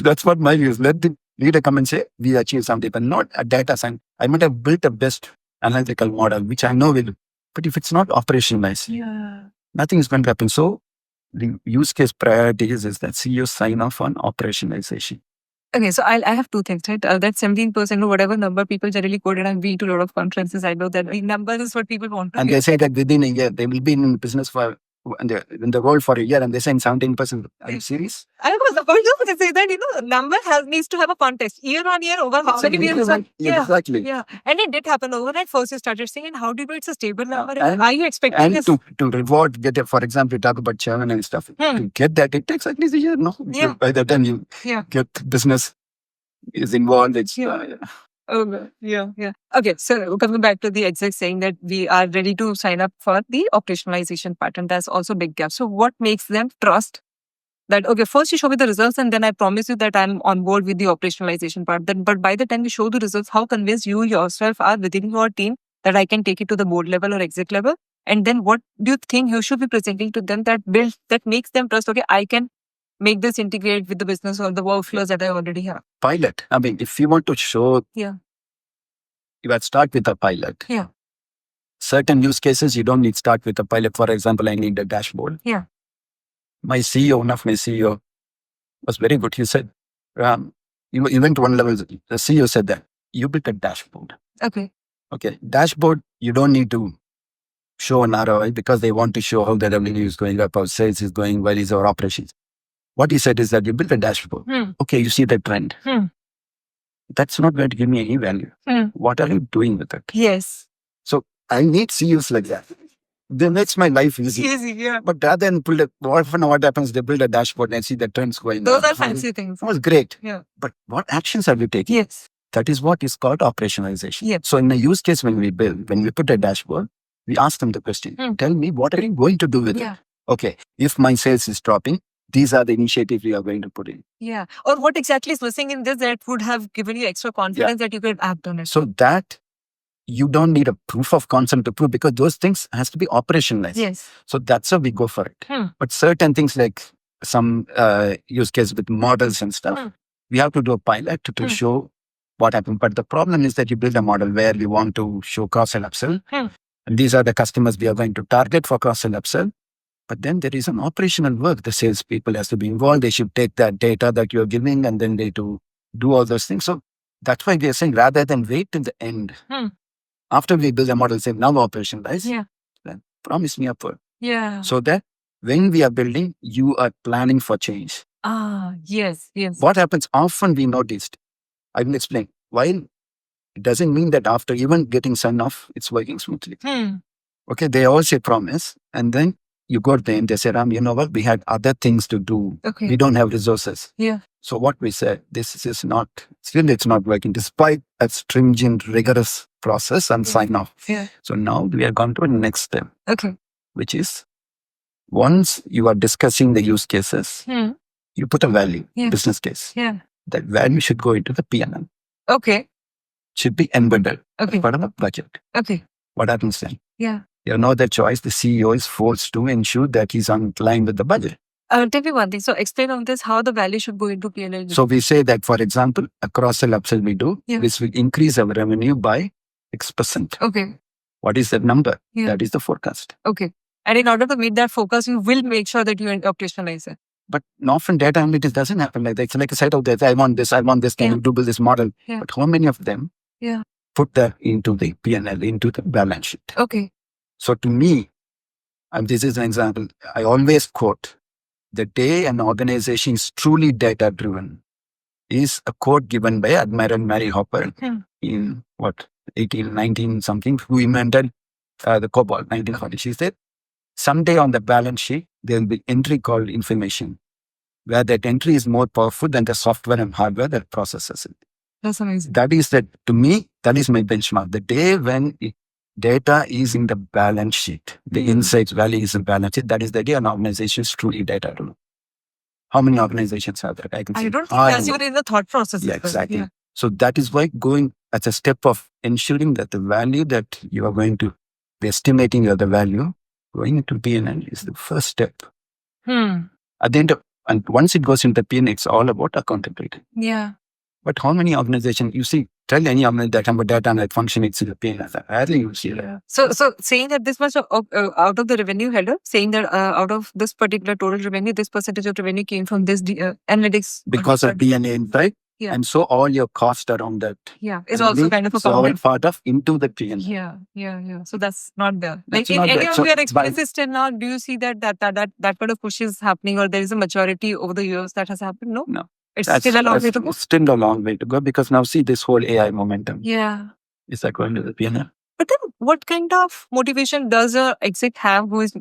that's what my view is. Let the leader come and say, we achieved something, but not a data science. I might have built a best analytical model, which I know will, but if it's not operationalized, nothing is going to happen. So the use case priority is that CEO sign off on operationalization. Okay, so I have two things, right? That 17% or whatever number people generally quote, and I've been to a lot of conferences. I know that number is what people want to And hear. they say that within a year, they will be in business for, in the role for a year, and they're saying 17%. Are you serious? I was about to say that, number needs to have a context. Year on year, over how many years? Exactly. Yeah. And it did happen overnight. First, you started saying, and how do you know it's a stable number? Are you expecting this? And to reward, for example, you talk about churn and stuff. To get that, it takes at least a year, no? Yeah. By the time you get business is involved, it's... Okay, so coming back to the exec saying that we are ready to sign up for the operationalization part, and that's also a big gap. So what makes them trust that, okay, first you show me the results and then I promise you that I'm on board with the operationalization part. But by the time you show the results, how convinced you yourself are within your team that I can take it to the board level or exec level? And then what do you think you should be presenting to them that makes them trust, okay, I can make this integrate with the business or the workflows that I already have? Pilot. I mean, if you want to show, you have to start with a pilot. Yeah. Certain use cases, you don't need to start with a pilot. For example, I need a dashboard. Yeah. One of my CEO was very good. He said, you went to one level. The CEO said that you built a dashboard. Okay. Dashboard, you don't need to show an ROI because they want to show how the revenue is going up, how sales is going, where is our operations. What he said is that you built a dashboard. Okay, you see the trend. That's not going to give me any value. What are you doing with it? Yes. So I need CEOs like that. Then makes my life easy. But rather than what happens, they build a dashboard and see the trends going. Those are fancy things. That was great. Yeah. But what actions are we taking? Yes. That is what is called operationalization. Yep. So in the use case, when we put a dashboard, we ask them the question, tell me, what are you going to do with it? Okay, if my sales is dropping, these are the initiatives we are going to put in. Yeah. Or what exactly is missing in this that would have given you extra confidence that you could act on it? So that you don't need a proof of concept to prove, because those things has to be operationalized. Yes. So that's how we go for it. But certain things like some use case with models and stuff, we have to do a pilot to show what happened. But the problem is that you build a model where we want to show cross-sell upsell. And these are the customers we are going to target for cross-sell upsell. But then there is an operational work. The salespeople has to be involved. They should take that data that you're giving and then they do all those things. So that's why we are saying rather than wait till the end, after we build a model, say now operationalize, then promise me upward. Yeah. So that when we are building, you are planning for change. Yes. What happens often we noticed, I will explain. While it doesn't mean that after even getting sign off, it's working smoothly. Okay, they all say promise, and then you got there and they said, you know what, we had other things to do. Okay. We don't have resources. Yeah. So what we said, this is not, still it's not working despite a stringent, rigorous process and sign off. Yeah. So now we are going to the next step. Okay. Which is, once you are discussing the use cases, you put a value, business case. Yeah. That value should go into the P&L. Okay. Should be embedded Okay. as part of the budget. Okay. What happens then? Yeah. You have no other choice. The CEO is forced to ensure that he's on line with the budget. Tell me one thing. So explain on this how the value should go into P&L. So we say that, for example, a cross-sell upsell we do, this will increase our revenue by X%. Okay. What is that number? That is the forecast. Okay. And in order to meet that focus, you will make sure that you operationalize it. But often data analytics doesn't happen like that. It's like a side of that. I want this, can you do this model? But how many of them put that into the P&L, into the balance sheet? Okay. So to me, and this is an example, I always quote, the day an organization is truly data-driven is a quote given by Admiral Mary Hopper in 1819 something, who invented the COBOL, 1940. She said, someday on the balance sheet, there will be entry called information, where that entry is more powerful than the software and hardware that processes it. That's amazing. That is that, to me, that is my benchmark. The day when data is in the balance sheet, the insights value is in balance sheet, that is the day an organization is truly data-driven. How many organizations have that? I can say. I don't think that's even in the thought process. Yeah, exactly. Yeah. So that is why going as a step of ensuring that the value that you are going to be estimating the value going into P&L is the first step. At the end of, and once it goes into P&L, it's all about accountability. Yeah. But how many organizations, you see, tell any organization that I'm a data analyst function, it's in the P&L. I think you see that. So saying that this much out of the revenue header, saying that out of this particular total revenue, this percentage of revenue came from this analytics. Because of DNA insight. Yeah. And so all your cost around that. Yeah. It's also kind of a all part of into the P&L. Yeah. So that's not there. That's like in not any there. of your experiences till now, do you see that kind of push is happening, or there is a maturity over the years that has happened? No. It's still a long way to go. Still a long way to go, because now see this whole AI momentum. Yeah. Is that going to the P&L? But then what kind of motivation does a exec have who is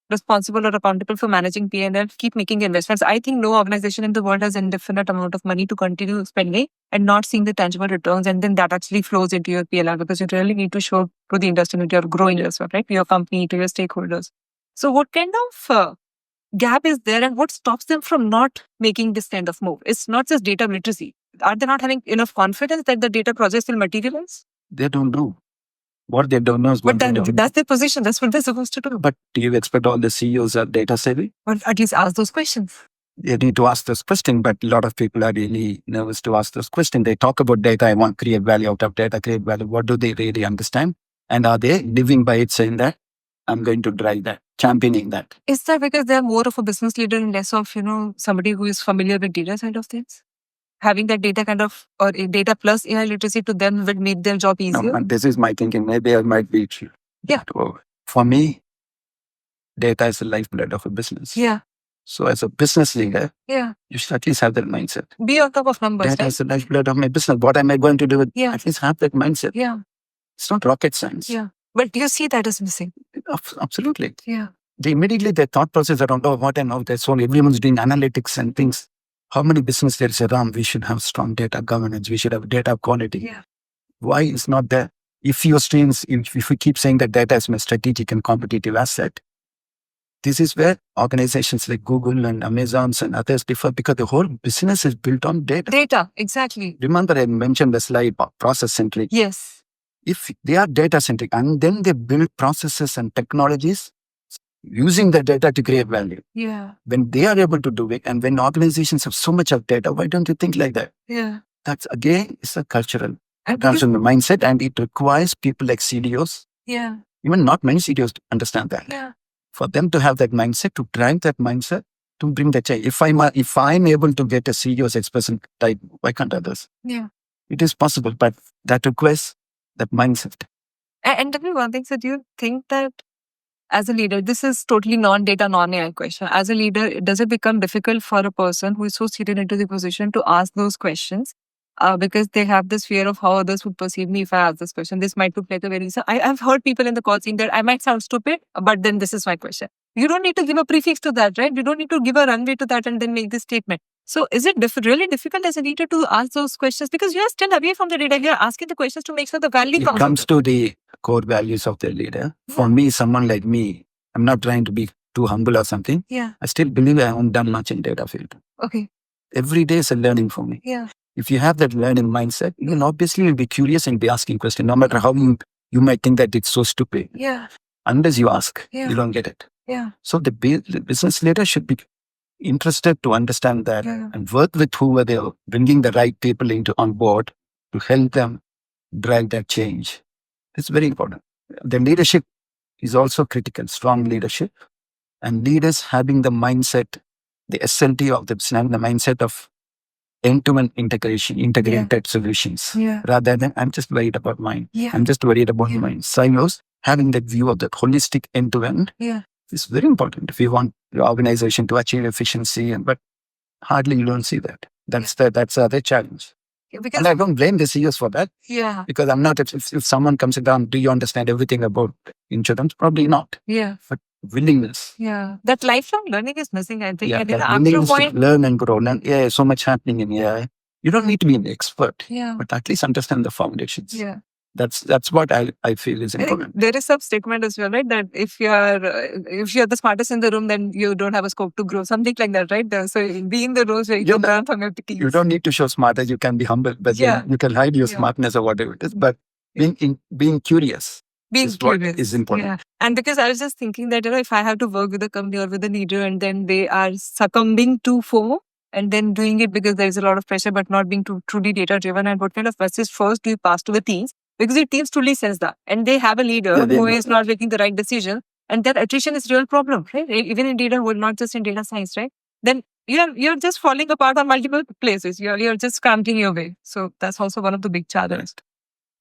responsible or accountable for managing P&L, keep making investments? I think no organization in the world has indefinite amount of money to continue spending and not seeing the tangible returns, and then that actually flows into your P&L, because you really need to show to the industry that you're growing as well, right? To your company, to your stakeholders. So what kind of gap is there, and what stops them from not making this kind of move? It's not just data literacy. Are they not having enough confidence that the data projects will materialize? They don't know. What they don't know is what that's their position. That's what they're supposed to do. But do you expect all the CEOs are data savvy? Or at least ask those questions. They need to ask those questions, but a lot of people are really nervous to ask those questions. They talk about data. I want to create value out of data, create value. What do they really understand? And are they living by it, saying that I'm going to drive that, championing that? Is that because they're more of a business leader and less of, somebody who is familiar with data side of things? Having that data kind of, or data plus AI literacy to them will make their job easier? No, this is my thinking. Maybe I might be true. Yeah. For me, data is the lifeblood of a business. Yeah. So as a business leader, you should at least have that mindset. Be on top of numbers. Data is the lifeblood of my business. What am I going to do with? At least have that mindset. Yeah. It's not rocket science. Yeah. But you see that as missing. Absolutely. Yeah. Immediately their thought process around, what and how that's all. Everyone's doing analytics and things. How many business leaders say, Ram, we should have strong data governance. We should have data quality. Yeah. Why is not there? If we keep saying that data is my strategic and competitive asset, This is where organizations like Google and Amazon and others differ because the whole business is built on data. Data, exactly. Remember, I mentioned the slide process centric. Yes. If they are data centric and then they build processes and technologies using the data to create value. Yeah. When they are able to do it, and when organizations have so much of data, why don't you think like that? Yeah. That's again, it's a cultural And mindset, and it requires people like CDOs. Yeah. Even not many CDOs understand that. Yeah. For them to have that mindset, to drive that mindset, to bring the change. If I'm able to get a CEO's expression type, why can't others? Yeah. It is possible, but that requires that mindset. And tell me one thing, so do you think that as a leader, this is totally non-data, non-AI question. As a leader, does it become difficult for a person who is so seated into the position to ask those questions? Because they have this fear of how others would perceive me if I ask this question. This might look like a very... So I've heard people in the call saying that I might sound stupid, but then this is my question. You don't need to give a prefix to that, right? You don't need to give a runway to that and then make this statement. So is it really difficult as a leader to ask those questions? Because you're still away from the data. You're asking the questions to make sure the value It comes. comes to the core values of the leader. For me, someone like me, I'm not trying to be too humble or something. Yeah. I still believe I haven't done much in data field. Okay. Every day is a learning for me. Yeah. If you have that learning mindset, you'll obviously be curious and be asking questions, no matter how you might think that it's so stupid. Yeah. Unless you ask, Yeah. you don't get it. Yeah. So the business leader should be interested to understand that and work with whoever they're bringing the right people on board to help them drive that change. It's very important. The leadership is also critical, strong leadership, and leaders having the mindset, the SLT of the business, the mindset of end-to-end integration, integrated solutions, rather than I'm just worried about mine. I'm just worried about mine. Silos, having that view of that holistic end-to-end is very important if you want your organization to achieve efficiency. But hardly you don't see that. That's the other challenge. Because, and I don't blame the CEOs for that. Yeah. Because I'm not, if someone comes down, do you understand everything about insurance? Probably not. Yeah. But willingness. Yeah. That lifelong learning is missing, I think. Yeah, And that willingness to learn and grow. And yeah, so much happening in AI. You don't need to be an expert. Yeah. But at least understand the foundations. Yeah. That's what I feel is important. There is some statement as well, right? That if you're the smartest in the room, then you don't have a scope to grow. Something like that, right? So be in the roles where you can learn from your teams. You don't need to show smartness. You can be humble, but you can hide your smartness or whatever it is. But being curious. Is what is important. Yeah. And because I was just thinking that, if I have to work with a company or with a leader and then they are succumbing to FOMO and then doing it because there is a lot of pressure but not being truly data driven, and what kind of message first do you pass to the teams? Because your teams truly sense that. And they have a leader who is not making the right decision. And that attrition is a real problem, right? Even in data world, not just in data science, right? Then you're just falling apart on multiple places. You're just scrambling your way. So that's also one of the big challenges.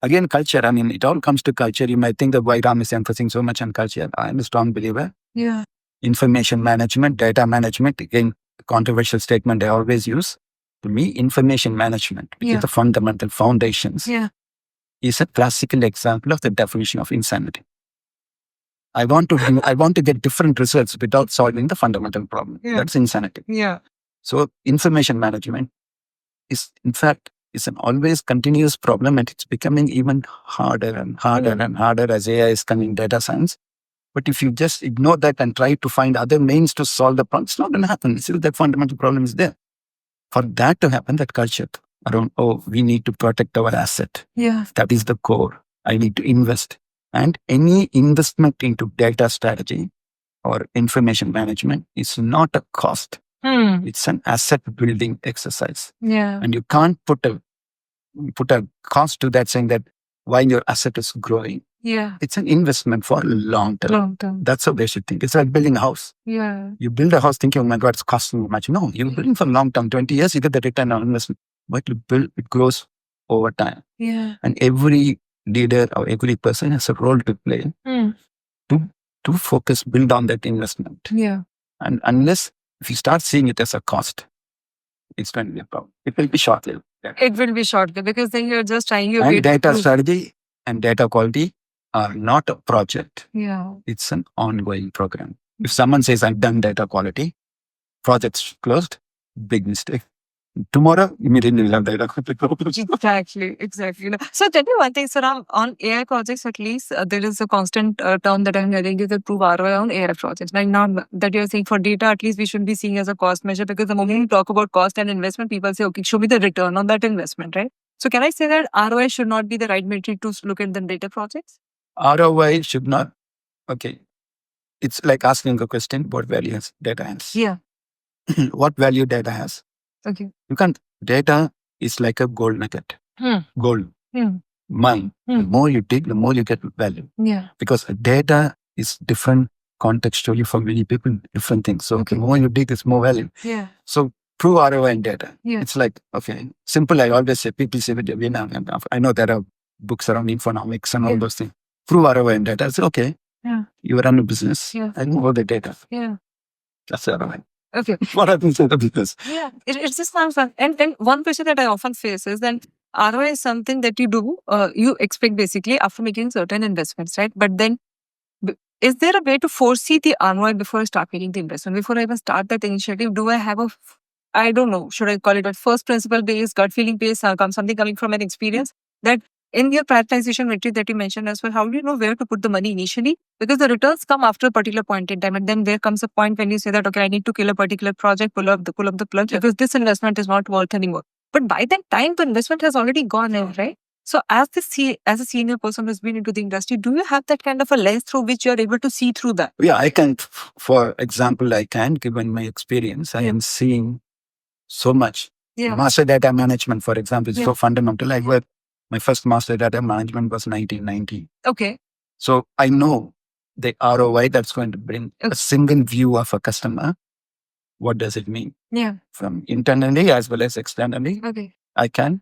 Again, culture. I mean, it all comes to culture. You might think that why Ram is emphasizing so much on culture. I'm a strong believer. Yeah. Information management, data management, again, controversial statement I always use. To me, information management, which is the fundamental foundations, is a classical example of the definition of insanity. I want to get different results without solving the fundamental problem. That's insanity. Yeah. So information management is, in fact, is an always continuous problem, and it's becoming even harder and harder and harder as AI is coming data science. But if you just ignore that and try to find other means to solve the problem, it's not going to happen. Still, that fundamental problem is there. For that to happen, that culture around, we need to protect our asset. Yeah. That is the core. I need to invest. And any investment into data strategy or information management is not a cost. It's an asset building exercise. Yeah. And you can't put a cost to that, saying that while your asset is growing. Yeah. It's an investment for long term. Long term. That's how they should think. It's like building a house. Yeah. You build a house thinking, oh my God, it's costing much. No, you're building for long term. 20 years, you get the return on investment. But you build, it grows over time. Yeah. And every leader or every person has a role to play to focus, build on that investment. Yeah. And if you start seeing it as a cost, it's going to be a problem. It will be short-lived. It will be short-lived because then you're just trying And data strategy and data quality are not a project. Yeah. It's an ongoing program. If someone says, I've done data quality, project's closed, big mistake. Tomorrow, immediately we'll have data. Exactly. So tell me one thing, sir. On AI projects, at least there is a constant term that I'm hearing is improve ROI on AI projects. Like now that you're saying for data, at least we should be seeing as a cost measure because the moment you talk about cost and investment, people say, okay, show me the return on that investment, right? So can I say that ROI should not be the right metric to look at the data projects? ROI should not, okay. It's like asking a question, what value has data has? Yeah. What value data has? Okay. You can't, data is like a gold nugget. Gold. Mine. The more you dig, the more you get value. Yeah. Because data is different contextually for many people, different things. So the more you dig, it's more value. Yeah. So prove ROI in data. Yeah. It's like, okay, simple. I always say, people say, I know there are books around infonomics and all those things. Prove ROI in data. I say, okay, you run a business. I know all the data. That's ROI. Okay. What happens in the business? It's just not fun. And one question that I often face is that ROI is something that you do, you expect basically after making certain investments, right? But then is there a way to foresee the ROI before I start making the investment? Before I even start that initiative, do I have I don't know, should I call it a first principle based, gut feeling based, something coming from an experience that in your prioritization metric that you mentioned as well, how do you know where to put the money initially? Because the returns come after a particular point in time. And then there comes a point when you say that, okay, I need to kill a particular project, pull up the plug because this investment is not worth anymore. But by that time, the investment has already gone in, right? So as as a senior person who's been into the industry, do you have that kind of a lens through which you're able to see through that? Yeah, I can, for example, given my experience, I am seeing so much. Master data management, for example, is so fundamental. My first master data management was 1990. Okay. So I know the ROI that's going to bring a single view of a customer. What does it mean? Yeah. From internally as well as externally. Okay. I can.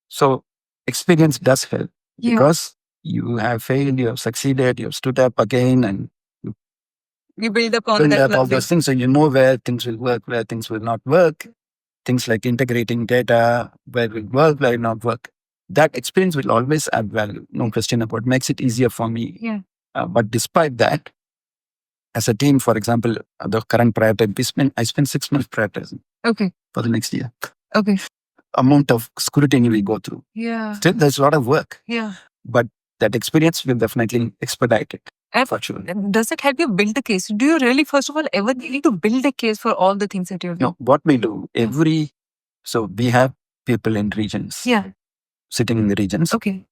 So experience does help because you have failed, you have succeeded, you have stood up again, and you build up on that all those things. So you know where things will work, where things will not work. Things like integrating data, where it will work, where it will not work. That experience will always add value. No question about it. Makes it easier for me. Yeah. But despite that, as a team, for example, the current priority, I spent 6 months prioritizing. Okay. For the next year. Okay. Amount of scrutiny we go through. Yeah. Still, there's a lot of work. Yeah. But that experience will definitely expedite it. And for sure. Does it help you build a case? Do you really, first of all, ever need to build a case for all the things that you do? No, what we do, so we have people in regions. Yeah. Sitting in the regions. Okay.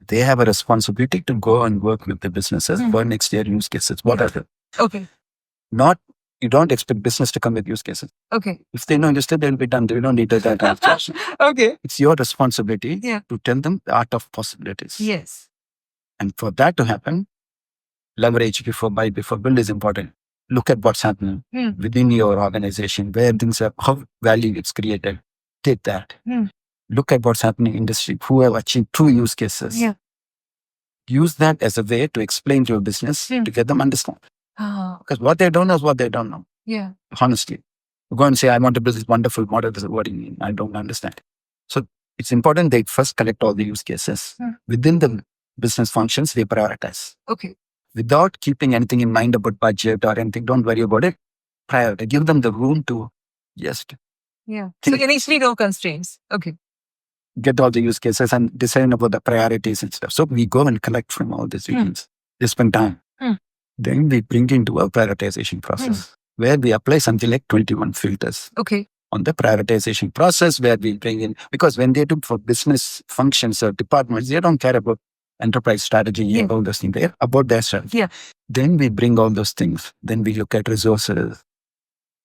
They have a responsibility to go and work with the businesses for next year use cases. Whatever. Okay. You don't expect business to come with use cases. Okay. If they know just they'll be done. They don't need that. Okay. It's your responsibility to tell them the art of possibilities. Yes. And for that to happen, leverage before buy, before build is important. Look at what's happening within your organization, where things are, how value gets created. Take that. Look at what's happening in industry, who have achieved true use cases. Yeah. Use that as a way to explain to your business to get them understand. Because what they don't know is what they don't know. Yeah. Honestly. Go and say, I want to build this wonderful model. What do you mean? I don't understand. So it's important they first collect all the use cases. Within the business functions, they prioritize. Okay. Without keeping anything in mind about budget or anything, don't worry about it. Prioritize. Give them the room to just. Yeah. So initially no constraints. Okay. Get all the use cases and decide about the priorities and stuff. So we go and collect from all these regions. They spend time. Then we bring into a prioritization process where we apply something like 21 filters. Okay. On the prioritization process where we bring in, because when they do for business functions or departments, they don't care about enterprise strategy and all those things. They're about their strategy. Yeah. Then we bring all those things. Then we look at resources,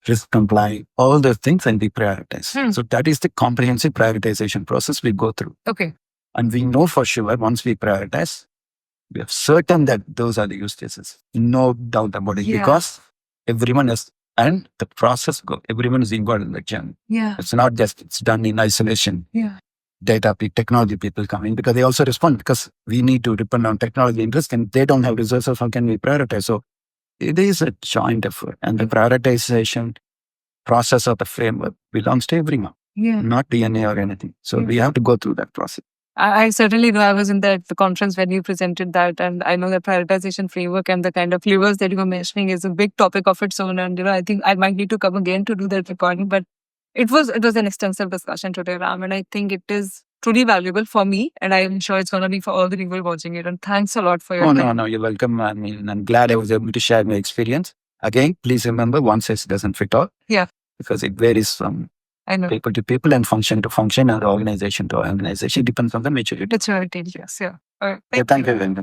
risk comply, all those things, and we prioritize. So that is the comprehensive prioritization process we go through. Okay. And we know for sure once we prioritize, we are certain that those are the use cases. No doubt about it. Because everyone is, and the process, everyone is involved in the journey. Yeah. It's not just, it's done in isolation. Yeah. Technology people come in because they also respond because we need to depend on technology and risk and they don't have resources. How can we prioritize? So it is a joint effort and the prioritization process of the framework belongs to everyone, not DNA or anything. So we have to go through that process. I certainly know. I was in the conference when you presented that, and I know the prioritization framework and the kind of levers that you were mentioning is a big topic of its own. And I think I might need to come again to do that recording. But It was an extensive discussion today, Ram, and I think it is truly valuable for me, and I'm sure it's going to be for all the people watching it. And thanks a lot for your time. No, you're welcome. I mean, I'm glad I was able to share my experience. Again, please remember, one size doesn't fit all. Yeah. Because it varies from people to people and function to function and organization to organization. Depends on the maturity. Maturity, yes, yeah. All right. Thank you very much.